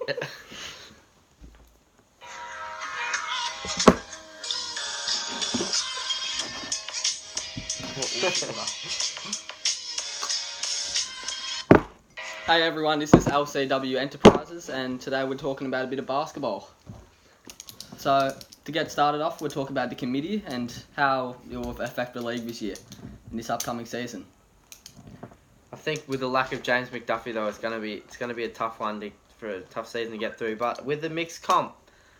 Hey everyone, this is LCW Enterprises, and today we're talking about a bit of basketball. So, to get started off, we'll talk about the committee and how it will affect the league this year, in this upcoming season. I think with the lack of James McDuffie though, it's gonna be a tough one for a tough season to get through. But with the mixed comp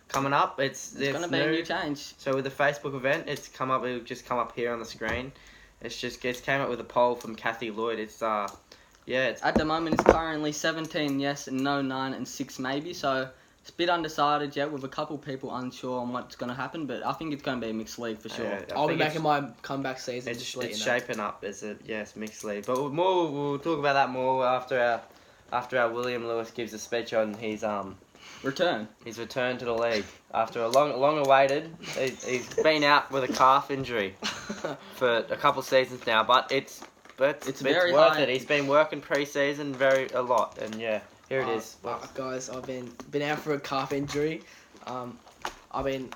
coming up, it's gonna be a new change. So with the Facebook event, it'll just come up here on the screen. It's came up with a poll from Kathy Lloyd. It's at the moment it's currently 17 yes and no 9 and 6 maybe. So it's a bit undecided yet, with a couple people unsure on what's going to happen. But I think it's going to be a mixed league for sure. I'll be back in my comeback season. It's shaping up as it's mixed league. But we'll talk about that more after our William Lewis gives a speech on his return. His return to the league after a long awaited. He's been out with a calf injury for a couple of seasons now, but it's very worth it. He's been working pre-season a lot, and yeah, here it is. Guys, I've been out for a calf injury. I've been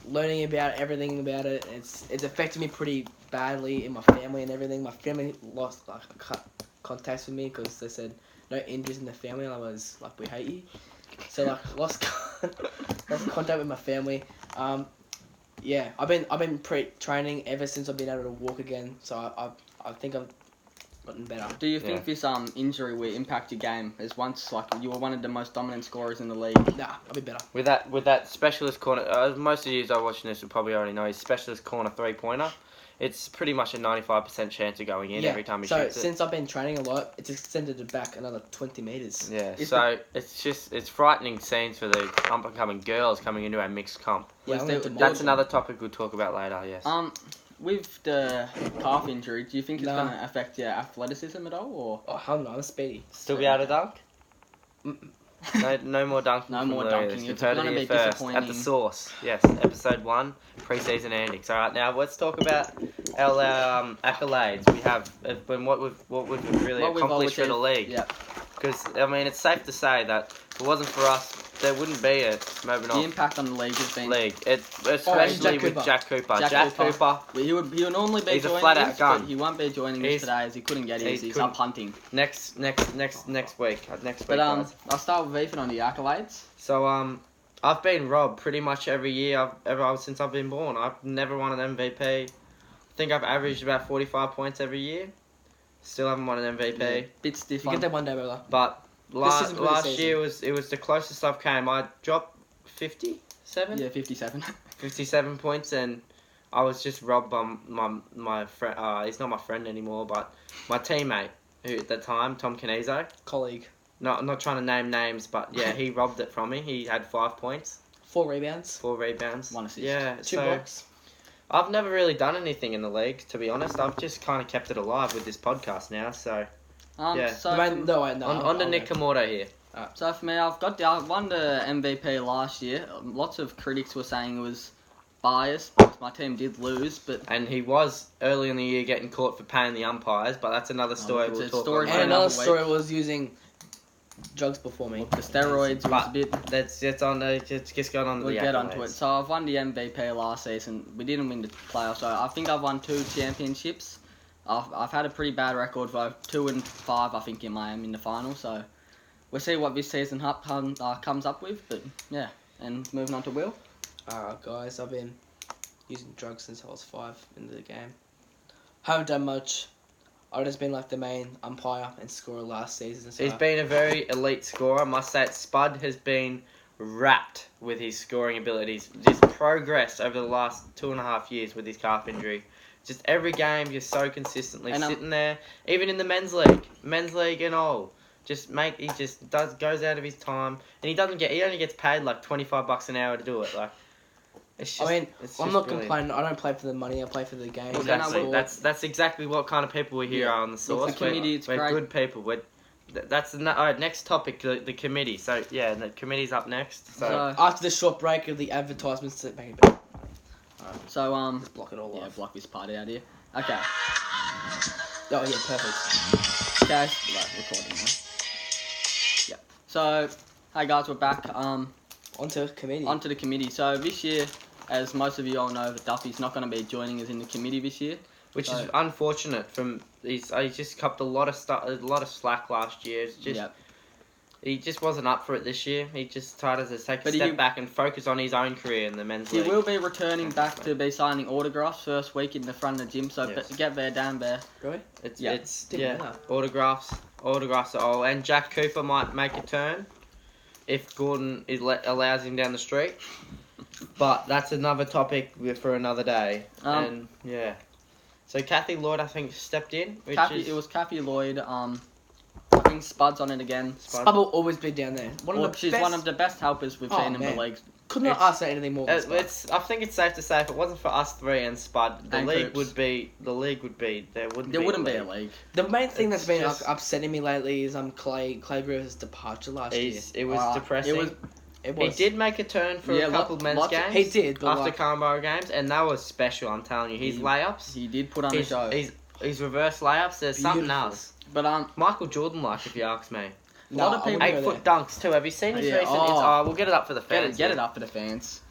learning about everything about it. It's affected me pretty badly in my family and everything. My family lost contacts with me because they said no injuries in the family, and I was like, we hate you. So lost contact with my family. I've been training ever since I've been able to walk again. So I think I've gotten better. Do you think this injury will impact your game? As once you were one of the most dominant scorers in the league. Nah, I'll be better. With that specialist corner, most of you that are watching this will probably already know his specialist corner 3-pointer. It's pretty much a 95% chance of going in every time he shoots it. So since I've been training a lot, it's extended it back another 20 meters. Yeah. It's frightening scenes for the up-and-coming girls coming into our mixed comp. Yeah, that's another topic we'll talk about later. Yes. With the calf injury, do you think it's going to affect your athleticism at all, or? Oh hell no, I'm speedy. Still be able to dunk? No more dunking. No more dunking. It's going to be disappointing. At the source. Yes, episode 1, pre-season antics. All right, now let's talk about our accolades. We have what we've really accomplished for the league. Yeah. Because it's safe to say that if it wasn't for us, there wouldn't be a moving on. The impact on the league has been especially with Jack Cooper. Jack Cooper. He would normally be joining us, but he won't be joining us today as he couldn't get his. He's up hunting. Next week. But I'll start with Ethan on the accolades. So I've been robbed pretty much every year since I've been born. I've never won an MVP. I think I've averaged about 45 points every year. Still haven't won an MVP. Yeah, bit stiff. You get that one day, brother. But last year it was the closest I've came. I dropped 57. Yeah, 57. 57 points, and I was just robbed by my friend. He's not my friend anymore, but my teammate who at the time, Tom Canizo. Colleague. No, I'm not trying to name names, but yeah, he robbed it from me. He had 5 points. 4 rebounds. 1 assist. Yeah, 2 blocks. I've never really done anything in the league, to be honest. I've just kind of kept it alive with this podcast now, so... yeah. On to Nick Camoto here. So for me, I won the MVP last year. Lots of critics were saying it was biased because my team did lose, but... And he was, early in the year, getting caught for paying the umpires, but that's another story we'll talk about. And another story was using... drugs before me. The steroids was a bit... That's just going on to we'll get onto it. So I've won the MVP last season. We didn't win the playoffs, so I think I've won 2 championships. I've had a pretty bad record for 2 and 5, I think, in the final. So we'll see what this season comes up with. But yeah, and moving on to Will. Guys, I've been using drugs since I was 5 in the game. Haven't done much. I've just been like the main umpire and scorer last season. So he's been a very elite scorer. I must say, Spud has been wrapped with his scoring abilities. Just progressed over the last 2.5 years with his calf injury. Just every game, just so consistently sitting there. Even in the men's league and all. He goes out of his time, and he only gets paid like $25 an hour to do it. Like, I'm not complaining. I don't play for the money. I play for the game. Exactly. That's exactly what kind of people we here are on the source. We're good people. That's all right. Next topic, the committee. So yeah, the committee's up next. So after the short break of the advertisements, to make it better. So just block it all off. Yeah, block this part out here. Okay. Oh yeah, perfect. Okay, recording now. Yeah. So Hey guys, we're back. Onto committee. Onto the committee. So this year, as most of you all know, Duffy's not going to be joining us in the committee this year. Which is unfortunate. He just copped a lot of slack last year. It's just he just wasn't up for it this year. He just tried to take a step back and focus on his own career in the men's league. He will be returning back to be signing autographs first week in the front of the gym. So get there, Dan Bear. Really? It's autographs are all. And Jack Cooper might make a turn if Gordon allows him down the street. But that's another topic for another day. So Kathy Lloyd, I think, stepped in. It was Kathy Lloyd. I think Spud's on it again. Spud will always be down there. She's one of the best helpers we've seen in the league. Could not ask for anything more than Spud. I think it's safe to say if it wasn't for us three and Spud, there wouldn't be a league. The main thing that's been upsetting me lately is Clay Brewer's departure last year. It was depressing. He did make a turn for a couple of men's games. He did, but after Carnborough games, and that was special. I'm telling you, his layups. He did put on a show. His reverse layups. There's something else. But Michael Jordan, if you ask me. A lot of people 8-foot dunks too. Have you seen his recent? We'll get it up for the fans. Get it up for the fans.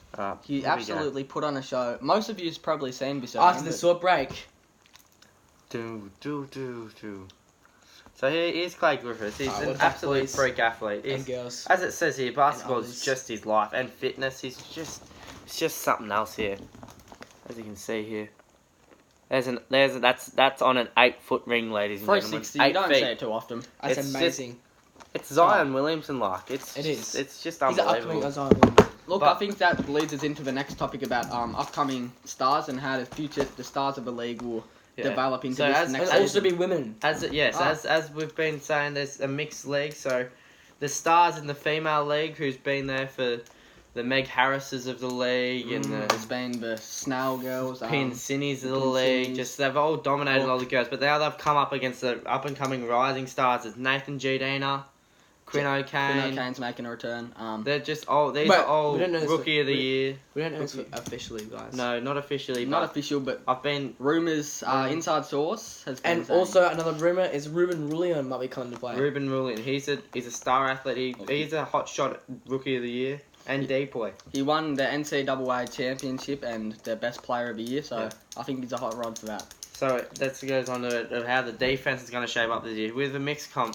He absolutely put on a show. Most of you's probably seen this. After the short break. So here's Clay Griffiths. He's an absolute freak athlete. And girls. As it says here, basketball is just his life, and fitness. It's just something else here. As you can see here, that's on an 8-foot ring, ladies and gentlemen. 360. You don't say it too often. That's amazing. It's Zion Williamson like. It is. It's just unbelievable. He's Zion Williamson. Look, I think that leads us into the next topic about upcoming stars and how the stars of the league will develop into this next season. And also be women. As we've been saying, there's a mixed league. So the stars in the female league, who's been there for the Meg Harrises of the league and there's been the Snell girls, Pin Cinnies of the league. Just they've all dominated all the girls, but now they've come up against the up and coming rising stars. It's Nathan Giudina, Quinn O'Kane. Quinn O'Kane's making a return. They're just all these are all rookie of the year. We don't know this officially, guys. No, not officially. Not official, but I've been rumours. Inside source has been. And saying. Also another rumour is Ruben Rullion might be coming to play. Ruben Rullion, he's a star athlete. He's a hot shot rookie of the year and depoy. He won the NCAA championship and the best player of the year, so I think he's a hot rod for that. So that goes on to how the defense is going to shape up this year with the mixed comp.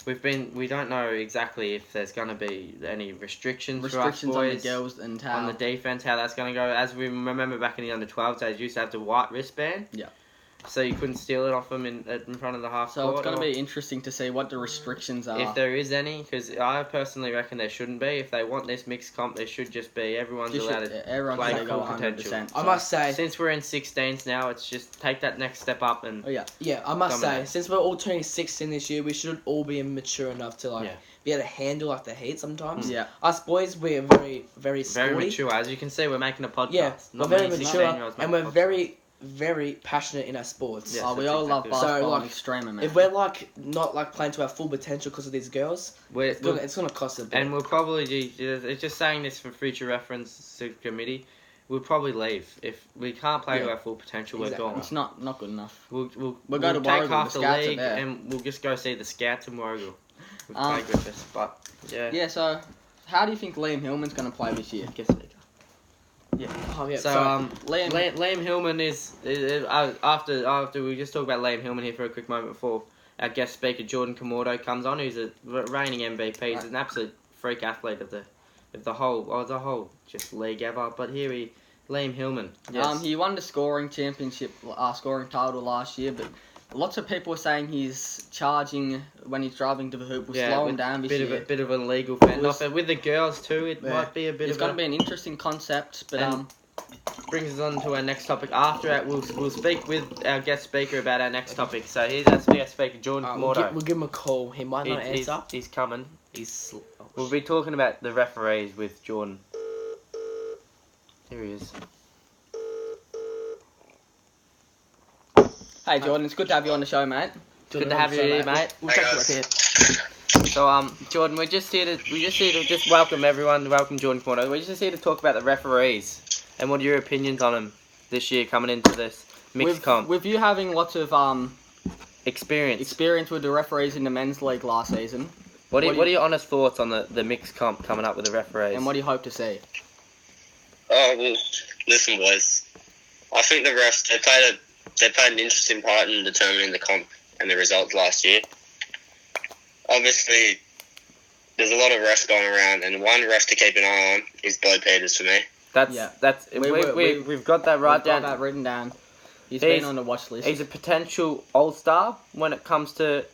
We don't know exactly if there's going to be any restrictions for us boys on the girls and how on the defense, how that's going to go. As we remember back in the under-12 days, you used to have the white wristband. Yeah. So you couldn't steal it off them in front of the half court. So it's going to be interesting to see what the restrictions are. If there is any, because I personally reckon there shouldn't be. If they want this mixed comp, there should just be everyone's allowed to play full potential. I must say, since we're in 16s now, it's just take that next step up and I must say, since we're all turning 16 this year, we should all be mature enough to be able to handle the heat sometimes. Yeah. Us boys, we're very, very sporty. Very mature. As you can see, we're making a podcast. Yeah, Not we're very mature, and we're very very passionate in our sports. Yes, we all love basketball and extreme amount. If we're not playing to our full potential because of these girls, it's gonna cost a bit. And we'll probably just saying this for future reference to the committee. We'll probably leave if we can't play to our full potential. We're gone. It's not good enough. We'll go to take Warragul, half the league there. and we'll just go see the Scouts in Warragul. With Clay Griffiths, but yeah. So how do you think Liam Hillman's gonna play this year? Yeah. So Liam Hillman is after we just talk about Liam Hillman here for a quick moment before our guest speaker Jordan Komodo comes on, who's a reigning MVP. He's an absolute freak athlete of the whole just league ever. But Liam Hillman. Yes. He won the scoring championship, scoring title last year, but lots of people are saying he's charging when he's driving to the hoop. Will slow him down this year. A bit of an illegal fend off. And with the girls too, it might be a bit It's going to be an interesting concept, but brings us on to our next topic. After that, we'll speak with our guest speaker about our next topic. So here's our guest speaker, Jordan Komodo. We'll give him a call. He might not answer. He's coming. We'll be talking about the referees with Jordan. Here he is. Hey Jordan, it's good to have you on the show, mate. Good to have you here, mate. We'll check you up here. So, Jordan, we're just here to welcome everyone. Welcome Jordan Komodo. We're just here to talk about the referees and what are your opinions on them this year coming into this mixed comp. With you having lots of experience with the referees in the men's league last season, What are your honest thoughts on the mixed comp coming up with the referees? And what do you hope to see? Oh, well, listen, boys. I think the refs, they played an interesting part in determining the comp and the results last year. Obviously, there's a lot of refs going around, and one ref to keep an eye on is Bo Peters for me. We've got that right We've down. got that written down. He's been on the watch list. He's a potential all-star when it comes to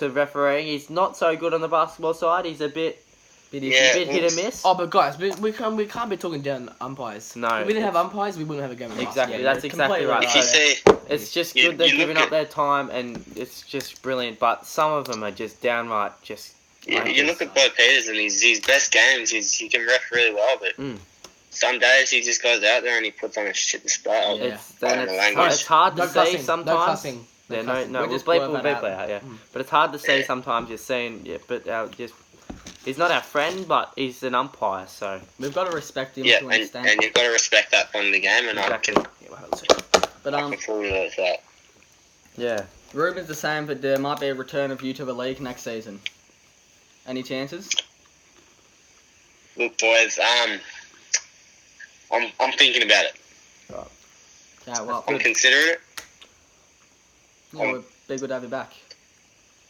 refereeing. He's not so good on the basketball side. He's a bit hit and miss. Oh, but guys, we can't be talking down umpires. No. If we didn't have umpires, we wouldn't have a game of Exactly, basketball. that's exactly right. If you see, It's just You- good they're you look giving up at- their time, and it's just brilliant. But some of them are just downright just. you look at Bo Peters and his best games, he can ref really well, but some days he just goes out there and he puts on a shit display. Yeah. It's hard to No see cussing, sometimes. No cussing. Yeah, cussing. no, We'll we'll just bleep blur that out. it out, yeah. But it's hard to see sometimes. You're seeing, but he's not our friend, but he's an umpire, so. We've got to respect him Yeah, to an extent. and you've got to respect that point of the game, and Exactly. But I can fully relate to that. Yeah. rumours the same, but there might be a return of you to the league next season. Any chances? Look, boys, I'm thinking about it. Yeah, well, I'm considering it. yeah, we'd be good to have you back.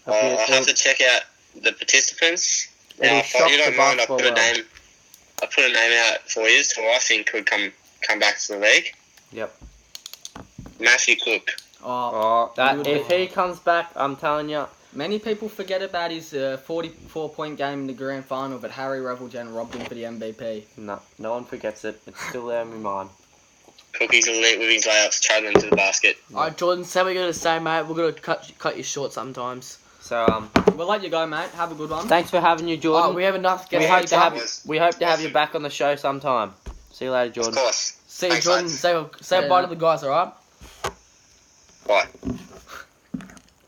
I'll have to check out the participants. It'll Now, if shock you the don't mind, I basketball put a world. name. I put a name out for you who I think could come back to the league. Yep. Matthew Cook. Oh, If he comes back, I'm telling you. many people forget about his 44-point game in the grand final, but Harry Revelgen robbed him for the MVP. No one forgets it. It's still there in my mind. Cookie's elite with his layups, travelling to the basket. Alright, Jordan, say what you're going to say, mate. We're going to cut you short sometimes. So We'll let you go, mate. Have a good one. thanks for having you, Jordan. Oh, we have enough we guests. hope to have you back on the show sometime. See you later, Of Jordan. course. See you, Thanks, Jordan. lads. Say bye to the guys, alright? Bye.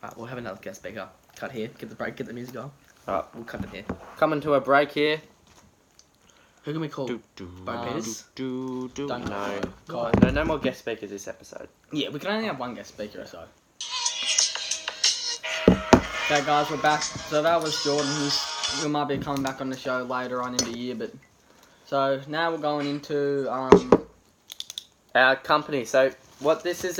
Alright, we'll have another guest speaker. Cut here. Get the break. Get the music on. Alright. We'll cut it here. Coming to a break here. Who can we call? Bo Peters? Don't know. No more guest speakers this episode. Yeah, we can only have one guest speaker or so. Okay, guys, we're back. So that was Jordan. We might be coming back on the show later on in the year, but so now we're going into Our company. So what this is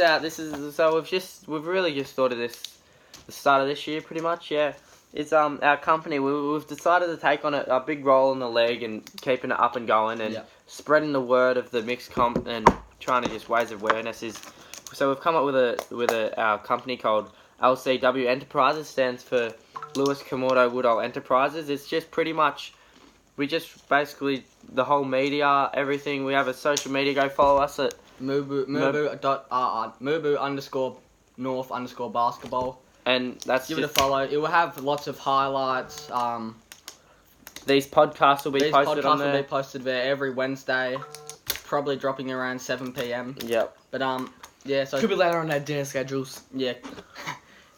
so we've really just thought of this the start of this year pretty much. Yeah, it's our company. We've decided to take on a big role in the league and keeping it up and going and spreading the word of the mixed comp and trying to just raise awareness. So we've come up with our company called LCW Enterprises. Stands for Lewis Komodo Woodall Enterprises. It's just pretty much we just basically the whole media, everything. We have a social media. Go follow us at Mubu_North_basketball. and that's Give it a follow. It will have lots of highlights. These podcasts will be These posted podcasts on there. will be posted there every Wednesday, probably dropping around 7 p.m. Yep. But yeah. So Could be later on our dinner schedules. yeah.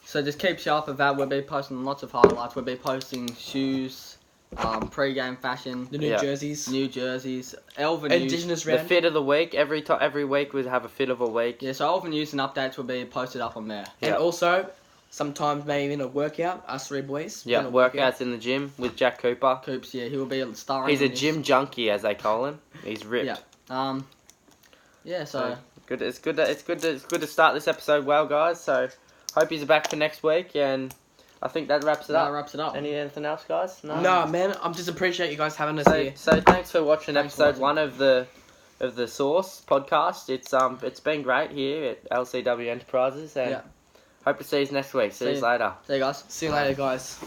So just keep sharp of that. We'll be posting lots of highlights. We'll be posting shoes, pre-game fashion, The new jerseys. new jerseys, Elva news. Indigenous The round. fit of the week. Every week we have a fit of a week. Yeah, so Elva news and updates will be posted up on there. And Yep. also, sometimes maybe in a workout, us three boys. Yeah, in a workout. workouts in the gym with Jack Cooper. Coops, yeah, he will be starring. He's a in this. gym junkie, as they call him. He's ripped. Yeah. Yeah. So Good. It's good to start this episode well, guys. So hope he's back for next week, and I think that wraps it that up. wraps it up. Anything else, guys? No, man, I'm just appreciate you guys having us here. So thanks for watching Thanks for episode 1 of the Source podcast. It's been great here at LCW Enterprises, and hope to see you next week. See you you. later. See you guys. See you later, guys.